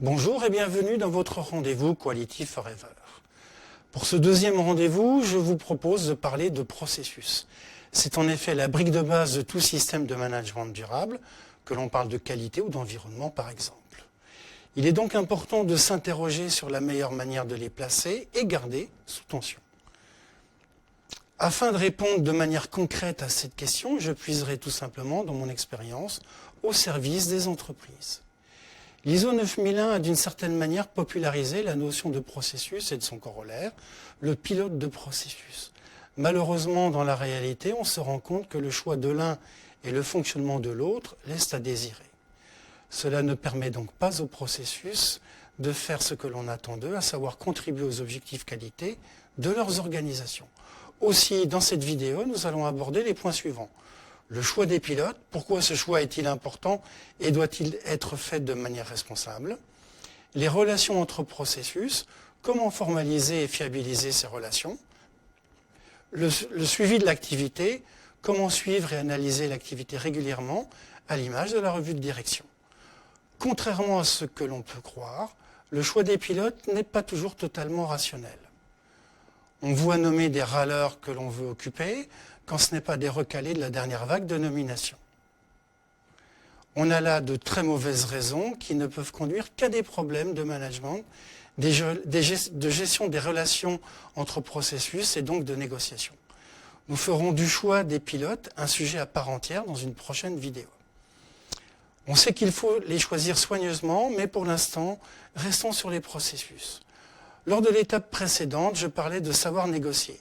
Bonjour et bienvenue dans votre rendez-vous Quality Forever. Pour ce deuxième rendez-vous, je vous propose de parler de processus. C'est en effet la brique de base de tout système de management durable, que l'on parle de qualité ou d'environnement par exemple. Il est donc important de s'interroger sur la meilleure manière de les placer et garder sous tension. Afin de répondre de manière concrète à cette question, je puiserai tout simplement dans mon expérience au service des entreprises. L'ISO 9001 a d'une certaine manière popularisé la notion de processus et de son corollaire, le pilote de processus. Malheureusement, dans la réalité, on se rend compte que le choix de l'un et le fonctionnement de l'autre laissent à désirer. Cela ne permet donc pas au processus de faire ce que l'on attend d'eux, à savoir contribuer aux objectifs qualité de leurs organisations. Aussi, dans cette vidéo, nous allons aborder les points suivants. Le choix des pilotes, pourquoi ce choix est-il important et doit-il être fait de manière responsable? Les relations entre processus, comment formaliser et fiabiliser ces relations? Le suivi de l'activité, comment suivre et analyser l'activité régulièrement à l'image de la revue de direction. Contrairement à ce que l'on peut croire, le choix des pilotes n'est pas toujours totalement rationnel. On voit nommer des râleurs que l'on veut occuper, quand ce n'est pas des recalés de la dernière vague de nomination. On a là de très mauvaises raisons qui ne peuvent conduire qu'à des problèmes de management, de gestion des relations entre processus et donc de négociation. Nous ferons du choix des pilotes un sujet à part entière dans une prochaine vidéo. On sait qu'il faut les choisir soigneusement, mais pour l'instant, restons sur les processus. Lors de l'étape précédente, je parlais de savoir négocier.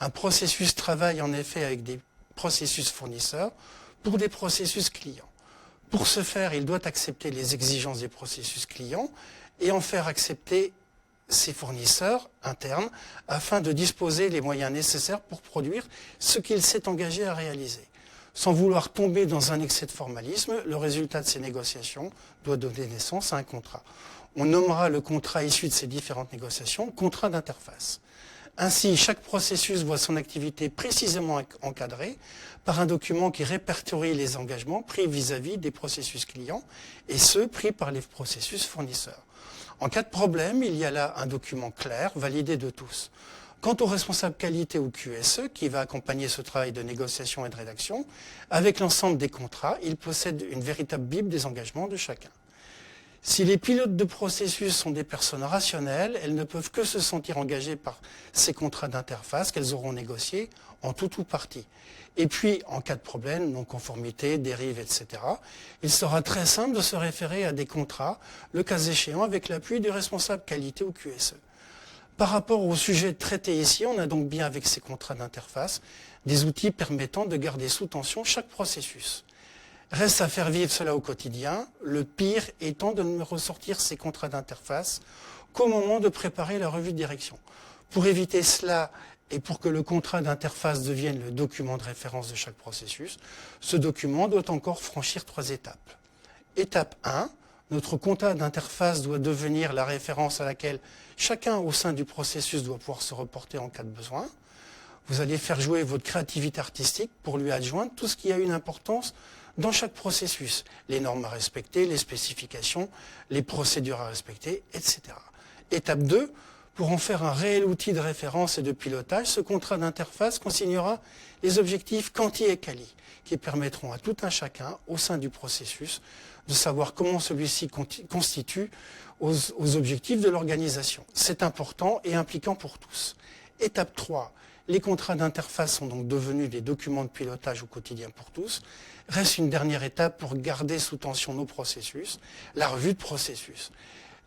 Un processus travaille en effet avec des processus fournisseurs pour des processus clients. Pour ce faire, il doit accepter les exigences des processus clients et en faire accepter ses fournisseurs internes afin de disposer les moyens nécessaires pour produire ce qu'il s'est engagé à réaliser. Sans vouloir tomber dans un excès de formalisme, le résultat de ces négociations doit donner naissance à un contrat. On nommera le contrat issu de ces différentes négociations contrat d'interface. Ainsi, chaque processus voit son activité précisément encadrée par un document qui répertorie les engagements pris vis-à-vis des processus clients et ceux pris par les processus fournisseurs. En cas de problème, il y a là un document clair, validé de tous. Quant au responsable qualité ou QSE, qui va accompagner ce travail de négociation et de rédaction, avec l'ensemble des contrats, il possède une véritable bible des engagements de chacun. Si les pilotes de processus sont des personnes rationnelles, elles ne peuvent que se sentir engagées par ces contrats d'interface qu'elles auront négociés en tout ou partie. Et puis, en cas de problème, non-conformité, dérive, etc., il sera très simple de se référer à des contrats, le cas échéant avec l'appui du responsable qualité ou QSE. Par rapport au sujet traité ici, on a donc bien avec ces contrats d'interface des outils permettant de garder sous tension chaque processus. Reste à faire vivre cela au quotidien, le pire étant de ne ressortir ces contrats d'interface qu'au moment de préparer la revue de direction. Pour éviter cela et pour que le contrat d'interface devienne le document de référence de chaque processus, ce document doit encore franchir 3 étapes. Étape 1, notre contrat d'interface doit devenir la référence à laquelle chacun au sein du processus doit pouvoir se reporter en cas de besoin. Vous allez faire jouer votre créativité artistique pour lui adjoindre tout ce qui a une importance dans chaque processus, les normes à respecter, les spécifications, les procédures à respecter, etc. Étape 2, pour en faire un réel outil de référence et de pilotage, ce contrat d'interface consignera les objectifs quanti et quali, qui permettront à tout un chacun, au sein du processus, de savoir comment celui-ci constitue aux objectifs de l'organisation. C'est important et impliquant pour tous. Étape 3, les contrats d'interface sont donc devenus des documents de pilotage au quotidien pour tous. Reste une dernière étape pour garder sous tension nos processus, la revue de processus.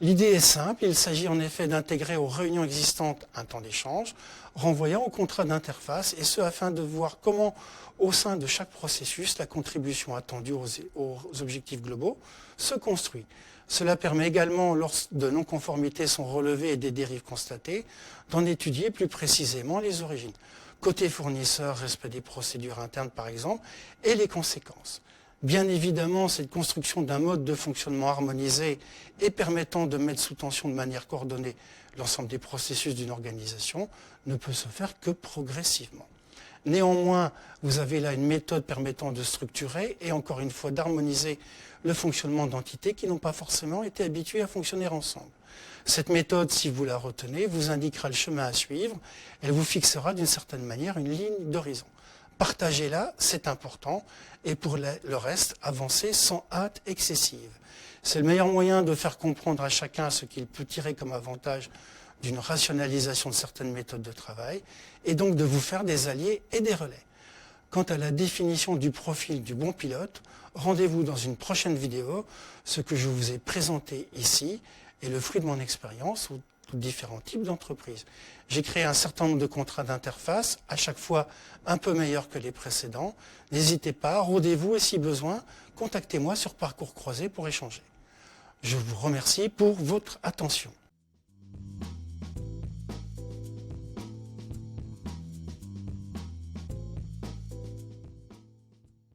L'idée est simple, il s'agit en effet d'intégrer aux réunions existantes un temps d'échange, renvoyant au contrat d'interface, et ce afin de voir comment, au sein de chaque processus, la contribution attendue aux objectifs globaux se construit. Cela permet également, lorsque de non-conformités sont relevées et des dérives constatées, d'en étudier plus précisément les origines. Côté fournisseur, respect des procédures internes par exemple, et les conséquences. Bien évidemment, cette construction d'un mode de fonctionnement harmonisé et permettant de mettre sous tension de manière coordonnée l'ensemble des processus d'une organisation ne peut se faire que progressivement. Néanmoins, vous avez là une méthode permettant de structurer et encore une fois d'harmoniser le fonctionnement d'entités qui n'ont pas forcément été habituées à fonctionner ensemble. Cette méthode, si vous la retenez, vous indiquera le chemin à suivre. Elle vous fixera d'une certaine manière une ligne d'horizon. Partagez-la, c'est important. Et pour le reste, avancez sans hâte excessive. C'est le meilleur moyen de faire comprendre à chacun ce qu'il peut tirer comme avantage d'une rationalisation de certaines méthodes de travail et donc de vous faire des alliés et des relais. Quant à la définition du profil du bon pilote, rendez-vous dans une prochaine vidéo. Ce que je vous ai présenté ici est le fruit de mon expérience ou de différents types d'entreprises. J'ai créé un certain nombre de contrats d'interface, à chaque fois un peu meilleurs que les précédents. N'hésitez pas, rendez-vous et si besoin, contactez-moi sur Parcours Croisé pour échanger. Je vous remercie pour votre attention.